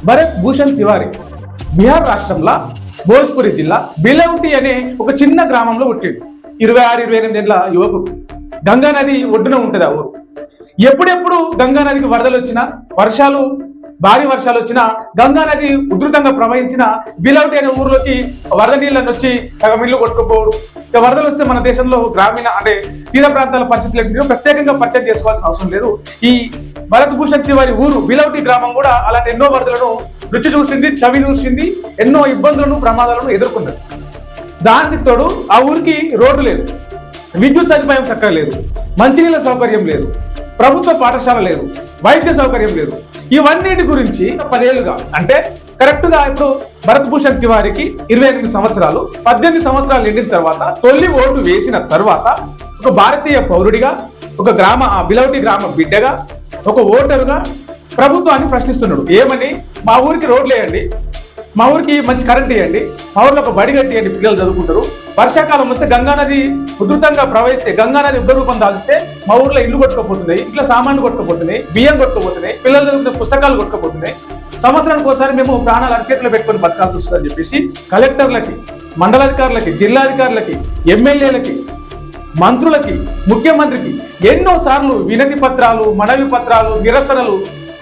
భరత్ భూషణ్ తివారీ బీహార్ రాష్ట్రంలో భోజ్పురి జిల్లా బిలౌటి అనే ఒక చిన్న గ్రామంలో పుట్టాడు. 26-28 ఏళ్ల యువకుడు. గంగా నది ఒడ్డున ఉంటుంది ఆ ఊరు. ఎప్పుడెప్పుడు గంగా నదికి వరదలు వచ్చినా, భారీ వర్షాలు వచ్చినా, గంగా నది ఉధృతంగా ప్రవహించిన బిలౌటి అనే ఊర్లోకి వరద నీళ్ళని వచ్చి సగం ఇల్లు కొట్టుకుపోవడం. ఇక వరదలు వస్తే మన దేశంలో గ్రామీణ తీర ప్రాంతాల పరిస్థితులు ప్రత్యేకంగా పరిచయం చేసుకోవాల్సిన అవసరం లేదు. ఈ భరత్ భూషణ్ తివారీ ఊరు బిలౌటి గ్రామం కూడా అలాంటి ఎన్నో వరదలను రుచి చూసింది, చవి చూసింది, ఎన్నో ఇబ్బందులను, ప్రమాదాలను ఎదుర్కొన్నది. దానికి తోడు ఆ ఊరికి రోడ్డు లేదు, విద్యుత్ సదుపాయం చక్కగా లేదు, మంచినీళ్ళ సౌకర్యం లేదు, ప్రభుత్వ పాఠశాల లేదు, వైద్య సౌకర్యం లేదు. ఇవన్నిటి గురించి 10 ఏళ్ళుగా, అంటే కరెక్ట్ గా ఇప్పుడు భరత్ భూషణ్ తివారీకి 28 సంవత్సరాలు, 18 సంవత్సరాలు నిండిన తర్వాత, తొలి ఓటు వేసిన తర్వాత ఒక భారతీయ పౌరుడిగా, ఒక బిలౌటి గ్రామ బిడ్డగా, ఒక ఓటరుగా ప్రభుత్వాన్ని ప్రశ్నిస్తున్నాడు. ఏమని? మా ఊరికి రోడ్లు వేయండి, మా ఊరికి మంచి కరెంట్ ఇవ్వండి, మా ఊర్లో ఒక బడి కట్టియండి, పిల్లలు చదువుకుంటారు. వర్షాకాలం వస్తే గంగానది ఉధృతంగా ప్రవహిస్తే, గంగానది ఉగ్రరూపం దాల్స్తే మా ఊర్లో ఇల్లు కొట్టుకుపోతున్నాయి, ఇంట్లో సామాన్లు కొట్టుకుపోతున్నాయి, బియ్యం కొట్టుకుపోతున్నాయి, పిల్లలు చదువుకునే పుస్తకాలు కొట్టుకుపోతున్నాయి. సంవత్సరానికి ఒకసారి మేము ప్రాణాలు అరచేతిలో పెట్టుకొని బతకాల్సి వస్తుందని చెప్పేసి కలెక్టర్లకి, మండలాధికారులకి, జిల్లాధికారులకి, ఎమ్మెల్యేలకి, మంత్రులకి, ముఖ్యమంత్రికి ఎన్నో సార్లు వినతి పత్రాలు, మనవి పత్రాలు, నిరసనలు,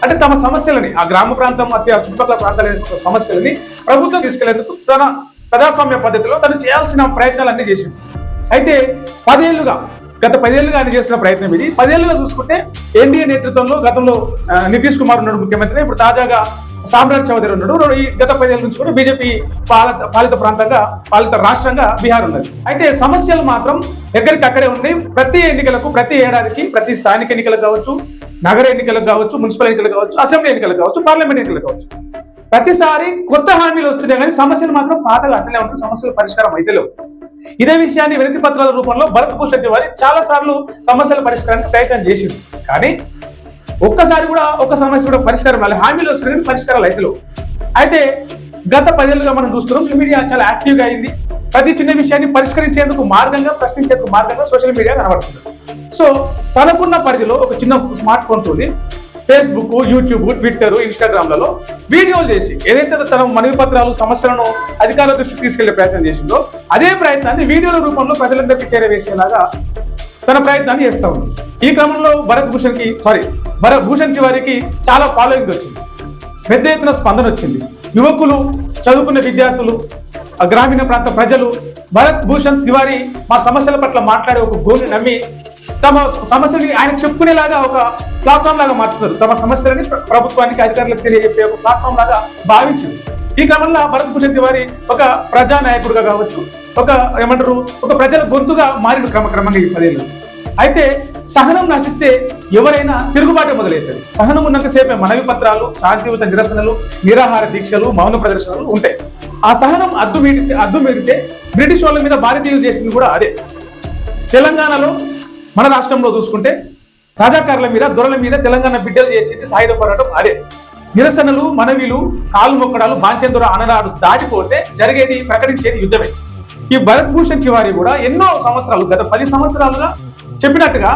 అంటే తమ సమస్యలని, ఆ గ్రామ ప్రాంతం చుట్టుపక్కల ప్రాంతాల సమస్యలని ప్రభుత్వం తీసుకెళ్లేందుకు తన ప్రజాస్వామ్య పద్ధతిలో తను చేయాల్సిన ప్రయత్నాలన్నీ చేసింది. అయితే 10 ఏళ్లుగా, గత 10 ఏళ్లుగా ఆయన చేస్తున్న ప్రయత్నం ఇది. 10 ఏళ్లుగా చూసుకుంటే ఎన్డీఏ నేతృత్వంలో గతంలో నితీష్ కుమార్ ఉన్నాడు ముఖ్యమంత్రి, ఇప్పుడు తాజాగా సామ్రాట్ చౌదరి ఉన్నాడు. ఈ గత 10 ఏళ్ళ నుంచి కూడా బీజేపీ పాలిత రాష్ట్రంగా బీహార్ ఉన్నది. అయితే సమస్యలు మాత్రం ఎక్కడికక్కడే ఉన్నాయి. ప్రతి ఎన్నికలకు, ప్రతి ఏడాదికి, ప్రతి స్థానిక ఎన్నికలకు కావచ్చు, నగర ఎన్నికలకు కావచ్చు, మున్సిపల్ ఎన్నికలకు కావచ్చు, అసెంబ్లీ ఎన్నికలకు కావచ్చు, పార్లమెంట్ ఎన్నికలకు కావచ్చు, ప్రతిసారి కొత్త హామీలు వస్తున్నాయి కానీ సమస్యలు మాత్రం పాతగా అట్లనే ఉంటుంది. సమస్యలు పరిష్కారం అయితే లేవు. ఇదే విషయాన్ని వినతి పత్రాల రూపంలో భరత్ భూషణ్ తివారీ చాలా సార్లు సమస్యల పరిష్కారానికి ప్రయత్నం చేసింది. కానీ ఒక్కసారి కూడా ఒక సమస్య కూడా పరిష్కారం రాలేదు. హామీలు వస్తున్నాయి, పరిష్కారాలు అయితే లేవు. అయితే గత 10 ఏళ్ళుగా మనం చూస్తున్నాం, సోషల్ మీడియా చాలా యాక్టివ్గా అయింది. ప్రతి చిన్న విషయాన్ని పరిష్కరించేందుకు మార్గంగా, ప్రశ్నించేందుకు మార్గంగా సోషల్ మీడియా కనబడుతుంది. సో తనకున్న పరిధిలో ఒక చిన్న స్మార్ట్ ఫోన్ తోని ఫేస్బుక్, యూట్యూబ్, ట్విట్టర్, ఇన్స్టాగ్రామ్లలో వీడియోలు చేసి ఏదైతే తన మనవి పత్రాలు, సమస్యలను అధికారుల దృష్టికి తీసుకెళ్లే ప్రయత్నం చేసిందో అదే ప్రయత్నాన్ని వీడియోల రూపంలో ప్రజలందరికీ చేరవేసేలాగా తన ప్రయత్నాన్ని చేస్తా ఉంది. ఈ క్రమంలో భరత్ భూషణ్ తివారీకి చాలా ఫాలోయింగ్ వచ్చింది, పెద్ద ఎత్తున స్పందన వచ్చింది. యువకులు, చదువుకున్న విద్యార్థులు, గ్రామీణ ప్రాంత ప్రజలు భరత్ భూషణ్ తివారీ మా సమస్యల పట్ల మాట్లాడే ఒక గోని నమ్మి తమ సమస్యని ఆయనకు చెప్పుకునేలాగా ఒక ప్లాట్ఫామ్ లాగా మార్చుతారు. తమ సమస్యలని ప్రభుత్వానికి, అధికారులకు తెలియజెప్పే ఒక ప్లాట్ఫామ్ లాగా భావించింది. ఈ క్రమంలో భరత్ భూషణ్ తివారీ ఒక ప్రజా నాయకుడుగా కావచ్చు, ఒక ప్రజల గొంతుగా మారిన క్రమంగా ఈ 10 ఏళ్ళు. అయితే సహనం నశిస్తే ఎవరైనా తిరుగుబాటు మొదలవుతుంది. సహనం ఉన్నంతసేపే మనవి పత్రాలు, శాంతియుత నిరసనలు, నిరాహార దీక్షలు, మౌన ప్రదర్శనలు ఉంటాయి. ఆ సహనం అద్దు మీరితే బ్రిటిష్ వాళ్ళ మీద భారతీయులు చేసింది కూడా అదే. తెలంగాణలో, మన రాష్ట్రంలో చూసుకుంటే రాజాకారుల మీద, దొరల మీద తెలంగాణ బిడ్డలు చేసింది సాయుధ పోరాటం అదే. నిరసనలు, మనవిలు, కాలు మొక్కడాలు, బాంచెందొర అనరాడు దాటిపోతే జరిగేది, ప్రకటించేది యుద్ధమే. ఈ భరత్ భూషణ్ తివారీ కూడా ఎన్నో సంవత్సరాలు, గత 10 సంవత్సరాలుగా చెప్పినట్టుగా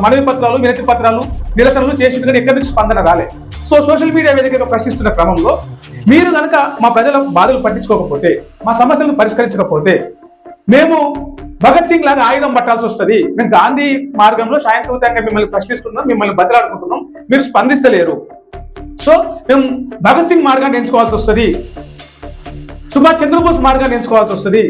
మనవి పత్రాలు, వినతి పత్రాలు, నిరసనలు చేసినట్టుగా ఎక్కడి నుంచి స్పందన రాలే. సో సోషల్ మీడియా వేదికగా ప్రశ్నిస్తున్న క్రమంలో మీరు కనుక మా ప్రజల బాధలు పట్టించుకోకపోతే, మా సమస్యలను పరిష్కరించకపోతే మేము భగత్ సింగ్ లాగా ఆయుధం పట్టాల్సి వస్తుంది. మేము గాంధీ మార్గంలో శాంతియుతంగా మిమ్మల్ని ప్రశ్నిస్తున్నాం, మిమ్మల్ని బతిలాడుకుంటున్నాం, మీరు స్పందిస్తలేరు. సో మేము భగత్ సింగ్ మార్గాన్ని ఎంచుకోవాల్సి వస్తుంది, సుభాష్ చంద్రబోస్ మార్గాన్ని ఎంచుకోవాల్సి వస్తుంది,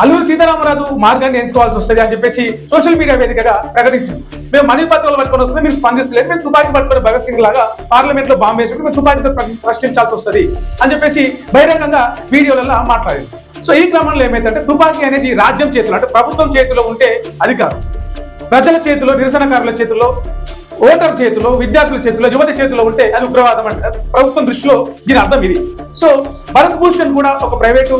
అల్లూరి సీతారామరాజు మార్గాన్ని ఎంచుకోవాల్సి వస్తుంది అని చెప్పేసి సోషల్ మీడియా వేదికగా ప్రకటించింది. మేము మనవి పత్రాలు పట్టుకొని వస్తే మీరు స్పందిస్తలేదు, మేము తుపాకీ పట్టుకొని భగత్ సింగ్ లాగా పార్లమెంట్ లో బాంబు వేసుకుని మేము తుపాకీతో ప్రశ్నించాల్సి వస్తుంది అని చెప్పేసి బహిరంగంగా వీడియోలలో మాట్లాడింది. సో ఈ క్రమంలో ఏమైందంటే తుపాకీ అనేది రాజ్యం చేతిలో, అంటే ప్రభుత్వం చేతిలో ఉంటే అధికారం, ప్రజల చేతిలో, నిరసనకారుల చేతిలో ఓటర్ చేతిలో, విద్యార్థుల చేతిలో, యువత చేతిలో ఉంటే అది ఉగ్రవాదం అంటే ప్రభుత్వం దృష్టిలో దీని అర్థం ఇది. సో భరత్ భూషణ్ కూడా ఒక ప్రైవేటు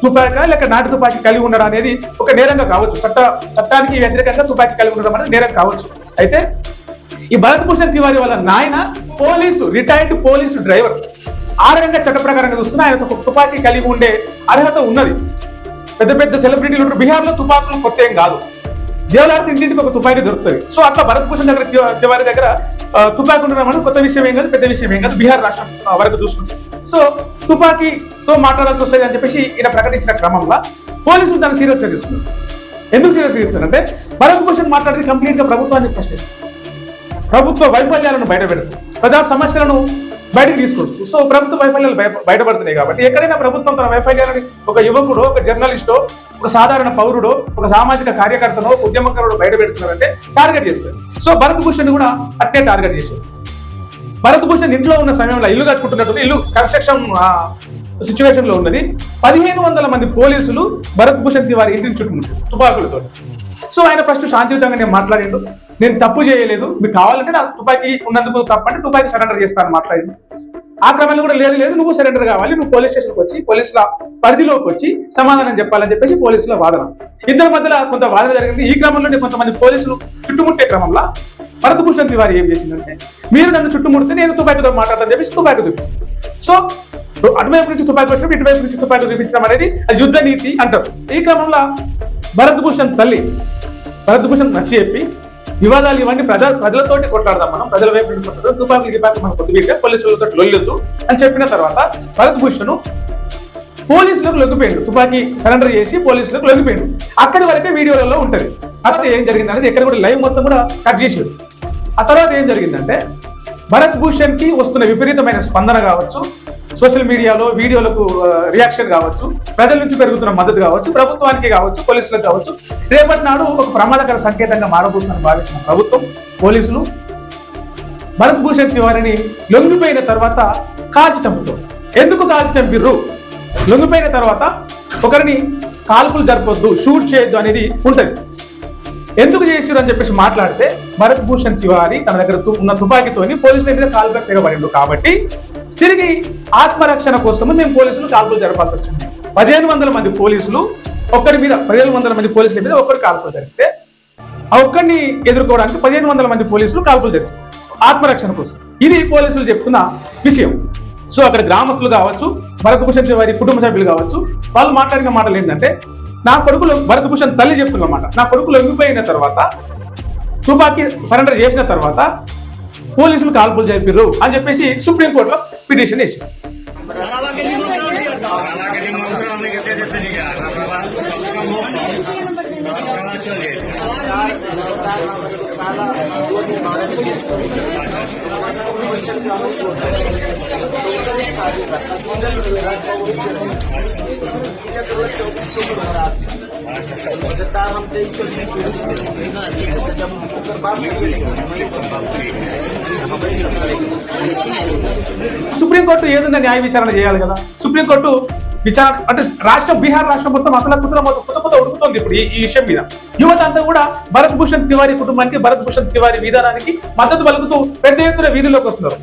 తుపాకీ లేక నాటు తుపాకీ కలిగి ఉండడం అనేది ఒక నేరంగా కావచ్చు. చట్టానికి వ్యతిరేకంగా తుపాకీ కలిగి ఉండడం అనేది నేరం కావచ్చు. అయితే ఈ భరత్ భూషణ్ తివారీ వాళ్ళ నాయన రిటైర్డ్ పోలీసు డ్రైవర్. ఆ రకంగా చట్ట ప్రకారంగా చూస్తున్నా ఆయన ఒక తుపాకీ కలిగి ఉండే అర్హత ఉన్నది. పెద్ద పెద్ద సెలబ్రిటీలు ఉంటారు. బీహార్లో తుపాకులు కొత్త ఏం కాదు. దేవలాడితే ఇంటింటికి ఒక తుపాకీ దొరుకుతుంది. సో అట్లా భరత్ భూషణ్ తివారీ దగ్గర తుపాకీ ఉండడం అనేది కొత్త విషయం ఏం కాదు, పెద్ద విషయం ఏం కాదు. బీహార్ రాష్ట్రం వరకు చూసుకుంటాం. సో తుపాకీతో మాట్లాడాల్సి వస్తుంది అని చెప్పేసి ఈయన ప్రకటించిన క్రమంలో పోలీసులు దాన్ని సీరియస్ గా తీసుకున్నారు. ఎందుకు సీరియస్ గా తీసుకున్నారంటే భరత్ భూషణ్ మాట్లాడేది కంప్లీట్ గా ప్రభుత్వాన్ని ప్రశ్నిస్తారు, ప్రభుత్వ వైఫల్యాలను బయటపెడతారు, ప్రజా సమస్యలను బయటకు తీసుకొచ్చు. సో ప్రభుత్వ వైఫల్యాలు బయటపడుతున్నాయి కాబట్టి ఎక్కడైనా ప్రభుత్వం తన వైఫల్యాలని ఒక యువకుడో, ఒక జర్నలిస్టో, ఒక సాధారణ పౌరుడో, ఒక సామాజిక కార్యకర్తనో, ఒక ఉద్యమకారుడు బయటపెడుతున్నారంటే టార్గెట్ చేస్తారు. సో భరత్ భూషణ్ కూడా అట్టే టార్గెట్ చేశారు. భరత్ భూషణ్ ఇంట్లో ఉన్న సమయంలో ఇల్లు కట్టుకుంటున్నట్టు, ఇల్లు కన్స్ట్రక్షన్ సిచ్యువేషన్ లో ఉన్నది. 1500 మంది పోలీసులు భరత్ భూషణ్ తివారీ ఇంటిని చుట్టుముట్టారు తుపాకులతో. సో ఆయన ఫస్ట్ శాంతియుతంగా నేను మాట్లాడిండు, నేను తప్పు చేయలేదు, మీకు కావాలంటే నా తుపాకీ ఉన్నందుకు తప్పంటే తుపాకీ సరెండర్ చేస్తాను మాట్లాడిండు. ఆ క్రమంలో కూడా లేదు నువ్వు సరెండర్ కావాలి, నువ్వు పోలీస్ స్టేషన్కి వచ్చి పోలీసుల పరిధిలోకి వచ్చి సమాధానం చెప్పాలని చెప్పేసి పోలీసుల వాదన. ఇద్దరి మధ్యలో కొంత వాదన జరిగింది. ఈ క్రమంలోనే కొంతమంది పోలీసులు చుట్టుముట్టే క్రమంలో భరత్ భూషణ్ తివారీ ఏం చేసిందంటే, మీరు నన్ను చుట్టుముడితే నేను తుపాకీతో మాట్లాడతాను చెప్పేసి తుపాకీ చూపించింది. సో అటువైపు నుంచి తుపాకీ వచ్చినప్పుడు ఇటువైపు నుంచి తుపాకీ చూపించడం అనేది యుద్ధ నీతి అంటారు. ఈ క్రమంలో భరత్ భూషణ్ తల్లి భరత్ భూషణ్ నచ్చి చెప్పి, వివాదాలు ఇవన్నీ ప్రజలతోటి కొట్లాడదాం, మనం ప్రజల వైపు నుండి కొట్లాడదాం, తుపాకీ మనం కొద్దిగా పోలీసులతో లొల్లొద్దు అని చెప్పిన తర్వాత భరత్ భూషణ్ పోలీసులకు లొంగిపోయాడు. తుపాకీ సరెండర్ చేసి పోలీసులకు లొంగిపోయాడు. అక్కడి వరకే వీడియోలలో ఉంటది. అక్కడ ఏం జరిగింది అనేది ఎక్కడ కూడా లైవ్ మొత్తం కూడా కట్ చేసాడు. ఆ తర్వాత ఏం జరిగిందంటే భరత్ భూషణ్ కి వస్తున్న విపరీతమైన స్పందన కావచ్చు, సోషల్ మీడియాలో వీడియోలకు రియాక్షన్ కావచ్చు, ప్రజల నుంచి పెరుగుతున్న మద్దతు కావచ్చు, ప్రభుత్వానికి కావచ్చు, పోలీసులకు కావచ్చు, రేపటి నాడు ఒక ప్రమాదకర సంకేతంగా మారబోతుందని భావిస్తున్న ప్రభుత్వం, పోలీసులు భరత్ భూషణ్ తివారీని లొంగిపోయిన తర్వాత కాల్చి చంపుతారు. ఎందుకు కాల్చి చంపిర్రు? లొంగిపోయిన తర్వాత ఒకరిని కాల్పులు జరపొద్దు, షూట్ చేయొద్దు అనేది ఉంటది. ఎందుకు చేసిరు అని చెప్పేసి మాట్లాడితే భరత్ భూషణ్ తివారీ తన దగ్గర ఉన్న తుపాకీతోని పోలీసుల మీద కాల్పులు తెగబడిండు. కాబట్టి తిరిగి ఆత్మరక్షణ కోసం మేము పోలీసులు కాల్పులు జరపాల్సి వచ్చింది. 1500 మంది పోలీసులు ఒక్కరి మీద 1500 మంది పోలీసుల మీద ఒక్కరు కాల్పులు జరిగితే ఆ ఒక్కరిని ఎదుర్కోవడానికి 1500 మంది పోలీసులు కాల్పులు జరిగారు ఆత్మరక్షణ కోసం. ఇది పోలీసులు చెప్తున్న విషయం. సో అక్కడ గ్రామస్తులు కావచ్చు, భరత్ భూషణ్ తివారీ కుటుంబ సభ్యులు కావచ్చు, వాళ్ళు మాట్లాడిన మాటలు ఏంటంటే, నా కొడుకులు భరత్ భూషణ్ తల్లి చెప్తున్నమాట, నా కొడుకు లొంగిపోయిన తర్వాత తుపాకీ సరెండర్ చేసిన తర్వాత పోలీసులు కాల్పులు జరిపారు అని చెప్పేసి సుప్రీంకోర్టులో పిటిషన్ వేశారు. సుప్రీంకోర్టు ఏదైనా న్యాయ విచారణ చేయాలి కదా. సుప్రీంకోర్టు విచారణ అంటే బీహార్ రాష్ట్రం మొత్తం కొత్త ఉడుకుతోంది ఇప్పుడు ఈ విషయం మీద. యువత అంతా కూడా భరత్ భూషణ్ తివారీ కుటుంబానికి, భరత్ భూషణ్ తివారీ విధానానికి మద్దతు పలుకుతూ పెద్ద ఎత్తున వీధుల్లోకి వస్తున్నారు.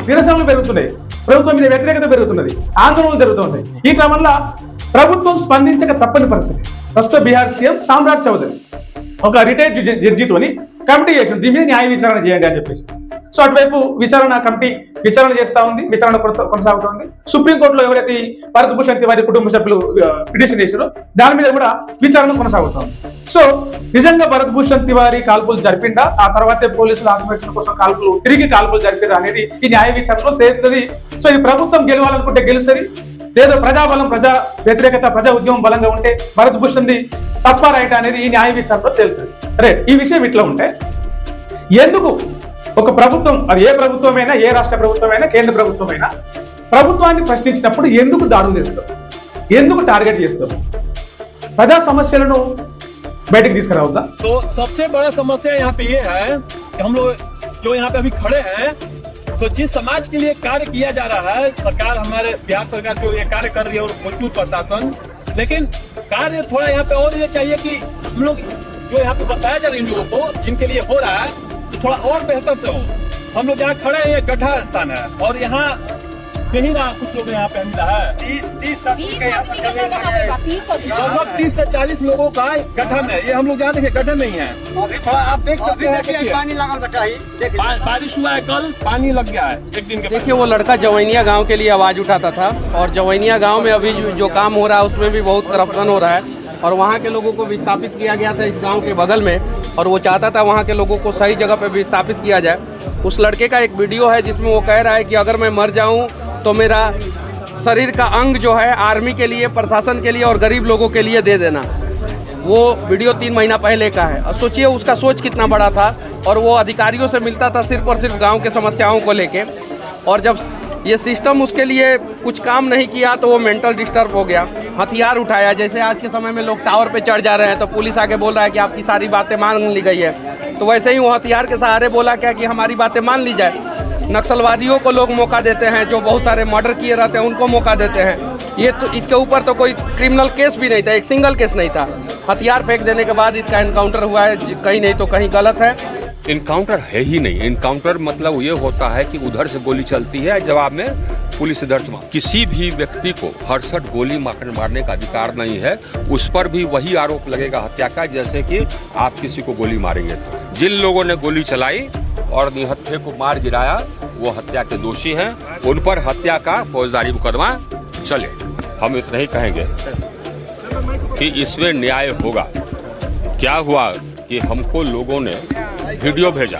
నిరసనలు పెరుగుతున్నాయి, ప్రభుత్వం మీద వ్యతిరేకత పెరుగుతున్నది, ఆందోళనలు జరుగుతున్నాయి. ఈ క్రమంలో ప్రభుత్వం స్పందించక తప్పని పరిస్థితి. ఫస్ట్ బీహార్ సీఎం సామ్రాట్ చౌదరి ఒక రిటైర్డ్ జడ్జితోని కమిటీ చేసింది, దీని మీద న్యాయ విచారణ చేయండి అని చెప్పేసి. సో అటువైపు విచారణ కమిటీ విచారణ చేస్తా ఉంది, విచారణ కొనసాగుతోంది. సుప్రీంకోర్టులో ఎవరైతే భరత్ భూషణ్ తివారీ కుటుంబ సభ్యులు పిటిషన్ చేశారో దాని మీద కూడా విచారణ కొనసాగుతోంది. సో నిజంగా భరత్ భూషణ్ తివారీ కాల్పులు జరిపిందా, ఆ తర్వాతే పోలీసులు ఆత్మరక్షణ కోసం తిరిగి కాల్పులు జరిపారా అనేది ఈ న్యాయ విచారణలో తేలుతుంది. సో ఇది ప్రభుత్వం గెలవాలనుకుంటే గెలుస్తుంది, లేదా ప్రజాబలం, ప్రజా వ్యతిరేకత, ప్రజా ఉద్యమం బలంగా ఉంటే భరత్ భూషణ్ది తప్ప రైట్ అనేది ఈ న్యాయ విచారణలో తేలుతుంది. రైట్, ఈ విషయం ఇట్లా ఉంటే ఎందుకు ఒక ప్రభుత్వం, అది ఏ ప్రభుత్వమైనా, ఏ రాష్ట్ర ప్రభుత్వమైనా, కేంద్ర ప్రభుత్వమైనా, ప్రభుత్వాన్ని ప్రశ్నించినప్పుడు ఎందుకు దాడులు చేస్తాం, ఎందుకు టార్గెట్ చేస్తాం? ప్రజా సమస్యలను బయటకు తీసుకురావద్దా? तो सबसे बड़ा समस्या यहाँ पे ये है कि हम लोग जो यहाँ पे अभी खड़े हैं, तो जिस समाज के लिए कार्य किया जा रहा है, सरकार, हमारे बिहार सरकार जो ये कार्य कर रही है और मजदूर प्रशासन, लेकिन कार्य थोड़ा यहाँ पे और ये चाहिए कि हम लोग जो यहाँ पे बताया जा रहा है इन लोगों को, जिनके लिए हो रहा है, तो थोड़ा और बेहतर से हो। हम लोग जहाँ खड़े हैं ये गड्ढा स्थान है और यहाँ नहीं रहा, कुछ लोग यहाँ पे मिला है 30 से 40 लोगों का गड्ढा में, ये हम लोग यहाँ देखिए गड्ढे में ही है। थोड़ा आप देख सकते हैं, पानी लगा गड्ढा ही, बारिश हुआ है कल, पानी लग गया है एक दिन के। देखिए वो लड़का जवैनिया गांव के लिए आवाज उठाता था और जवैनिया गांव में अभी जो काम हो रहा है उसमें भी बहुत करप्शन हो रहा है और वहाँ के लोगों को विस्थापित किया गया था इस गांव के बगल में, और वो चाहता था वहाँ के लोगों को सही जगह पे विस्थापित किया जाए। उस लड़के का एक वीडियो है जिसमें वो कह रहा है कि अगर मैं मर जाऊँ तो मेरा शरीर का अंग जो है आर्मी के लिए, प्रशासन के लिए और गरीब लोगों के लिए दे देना। वो वीडियो 3 महीना पहले का है और सोचिए उसका सोच कितना बड़ा था, और वो अधिकारियों से मिलता था सिर्फ और सिर्फ गांव के समस्याओं को लेके, और जब ये सिस्टम उसके लिए कुछ काम नहीं किया तो वो मेंटल डिस्टर्ब हो गया, हथियार उठाया। जैसे आज के समय में लोग टावर पे चढ़ जा रहे हैं तो पुलिस आके बोल रहा है कि आपकी सारी बातें मान ली गई है, तो वैसे ही वो हथियार के सहारे बोला क्या कि हमारी बातें मान ली जाए। नक्सलवादियों को लोग मौका देते हैं, जो बहुत सारे मर्डर किए रहते हैं उनको मौका देते हैं। ये तो इसके ऊपर तो कोई क्रिमिनल केस भी नहीं था, एक सिंगल केस नहीं था। हथियार फेंक देने के बाद इसका एनकाउंटर हुआ है, कहीं नहीं तो कहीं गलत है। इनकाउंटर है ही नहीं। इनकाउंटर मतलब ये होता है कि उधर से गोली चलती है, जवाब में पुलिस इधर से किसी भी व्यक्ति को हरसठ गोली मारने का अधिकार नहीं है। उस पर भी वही आरोप लगेगा हत्या का, जैसे कि आप किसी को गोली मारेंगे। जिन लोगों ने गोली चलाई और निहत्थे को मार गिराया वो हत्या के दोषी हैं, उन पर हत्या का फौजदारी मुकदमा चले। हम इतना ही कहेंगे कि इसमें न्याय होगा। क्या हुआ कि हमको लोगों ने वीडियो भेजा,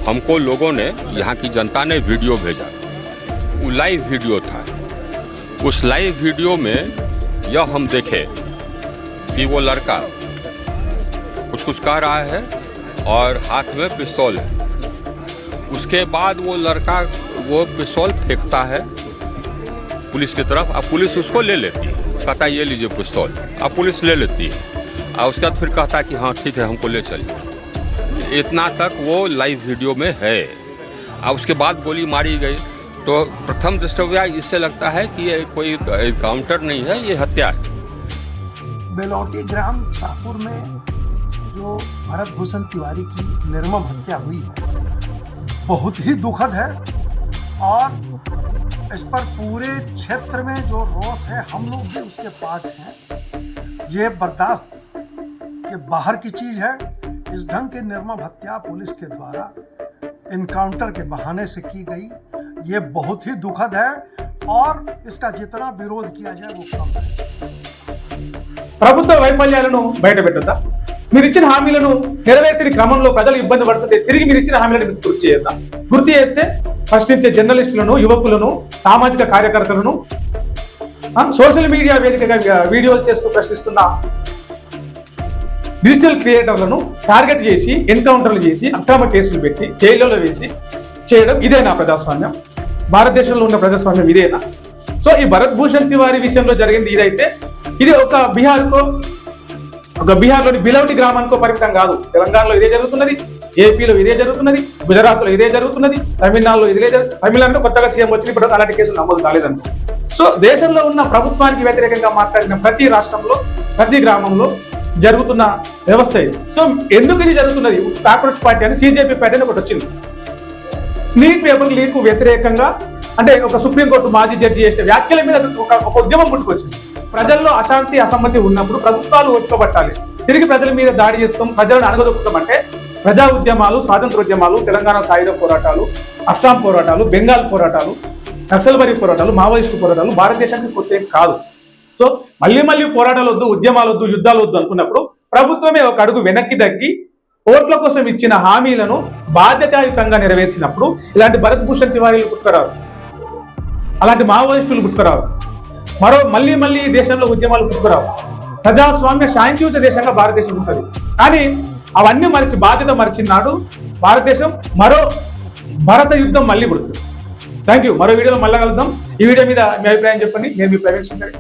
हमको लोगों ने, यहाँ की जनता ने वीडियो भेजा, वो लाइव वीडियो था। उस लाइव वीडियो में यह हम देखे कि वो लड़का कुछ कह रहा है और हाथ में पिस्तौल है। उसके बाद वो लड़का वो पिस्तौल फेंकता है पुलिस की तरफ। अब पुलिस उसको ले लेती है, कहता है ये लीजिए पिस्तौल, अब पुलिस ले लेती है और उसके बाद फिर कहता है कि हाँ ठीक है हमको ले चलिए। इतना तक वो लाइव वीडियो में है। अब उसके बाद गोली मारी गई, तो प्रथम दृष्टया इससे लगता है कि ये कोई काउंटर नहीं है, ये हत्या है। बेलौटी ग्राम शाहपुर में जो भरत भूषण तिवारी की निर्मम हत्या हुई है बहुत ही दुखद है, और इस पर पूरे क्षेत्र में जो रोष है, हम लोग भी उसके पार्ट हैं। ये बर्दाश्त के बाहर की चीज़ है। इस ढंग की निर्मम हत्या पुलिस के द्वारा इनकाउंटर के बहाने से की गई, ये बहुत ही दुखद है, और इसका जितना विरोध किया जाए वो कम है। ప్రభుత్వ వైఫల్యాలను బయటపెట్టొద్దా? మీరు ఇచ్చిన హామీలను నెరవేర్చిన క్రమంలో ప్రజలు ఇబ్బంది పడుతుంటే తిరిగి మీరు ఇచ్చిన హామీలను గుర్తు చేయొద్దా? గుర్తు చేస్తే ప్రశ్నించే జర్నలిస్టులను, యువకులను, సామాజిక కార్యకర్తలను, సోషల్ మీడియా వేదికగా వీడియోలు చేస్తూ ప్రశ్నిస్తున్న డిజిటల్ క్రియేటర్లను టార్గెట్ చేసి ఎన్కౌంటర్లు చేసి అక్రమ కేసులు పెట్టి జైల్లో వేసి చేయడం ఇదేనా ప్రజాస్వామ్యం? భారతదేశంలో ఉన్న ప్రజాస్వామ్యం ఇదేనా? సో ఈ భరత్ భూషణ్ తివారీ విషయంలో జరిగింది ఇదైతే ఇది ఒక బీహార్లోని బిలౌటి గ్రామానికో పరిమితం కాదు. తెలంగాణలో ఇదే జరుగుతున్నది, ఏపీలో ఇదే జరుగుతున్నది, గుజరాత్లో ఇదే జరుగుతున్నది, తమిళనాడులో ఇదే జరుగుతుంది. తమిళనాడులో కొత్తగా సీఎం వచ్చిన ఇప్పుడు అలాంటి కేసులు నమోదు కాలేదనుకో. సో దేశంలో ఉన్న ప్రభుత్వానికి వ్యతిరేకంగా మాట్లాడిన ప్రతి రాష్ట్రంలో, ప్రతి గ్రామంలో జరుగుతున్న వ్యవస్థ ఇది. సో ఎందుకు ఇది జరుగుతున్నది? కాక్రోచ్ పార్టీ అని, సిజేపీ పార్టీ అని ఒకటి వచ్చింది. నీట్ పేపర్ లీక్ వ్యతిరేకంగా, అంటే ఒక సుప్రీంకోర్టు మాజీ జడ్జి చేసిన వ్యాఖ్యల మీద ఒక ఉద్యమం పుట్టుకొచ్చింది. ప్రజల్లో అశాంతి, అసమ్మతి ఉన్నప్పుడు ప్రభుత్వాలు ఒప్పుకోబట్టాలి. తిరిగి ప్రజల మీద దాడి చేస్తాం, ప్రజలను అణగదొక్కుతాం అంటే ప్రజా ఉద్యమాలు, స్వాతంత్ర ఉద్యమాలు, తెలంగాణ సాయుధ పోరాటాలు, అస్సాం పోరాటాలు, బెంగాల్ పోరాటాలు, నక్సల్బరీ పోరాటాలు, మావోయిస్టు పోరాటాలు భారతదేశానికి కొత్త ఏం కాదు. సో మళ్ళీ పోరాటాలు వద్దు, ఉద్యమాలు వద్దు, యుద్ధాలు వద్దు అనుకున్నప్పుడు ప్రభుత్వమే ఒక అడుగు వెనక్కి తగ్గి ఓట్ల కోసం ఇచ్చిన హామీలను బాధ్యతాయుతంగా నెరవేర్చినప్పుడు ఇలాంటి భరత్ భూషణ్ తివారీలు పుట్టుకరారు, అలాంటి మావోయిస్టులు పుట్టుకరారు, మళ్ళీ ఈ దేశంలో ఉద్యమాలు పుట్టుకురావు. ప్రజాస్వామ్య శాంతియుత దేశంగా భారతదేశం ఉంటుంది. కానీ అవన్నీ బాధ్యత మరిచినాడు భారతదేశం మరో భారత యుద్ధం మళ్ళీ పుడుతుంది. Thank you. మరో వీడియోలో మళ్ళీ కలుద్దాం. ఈ వీడియో మీద మీ అభిప్రాయం చెప్పండి. నేను మీ ప్రవేశించండి.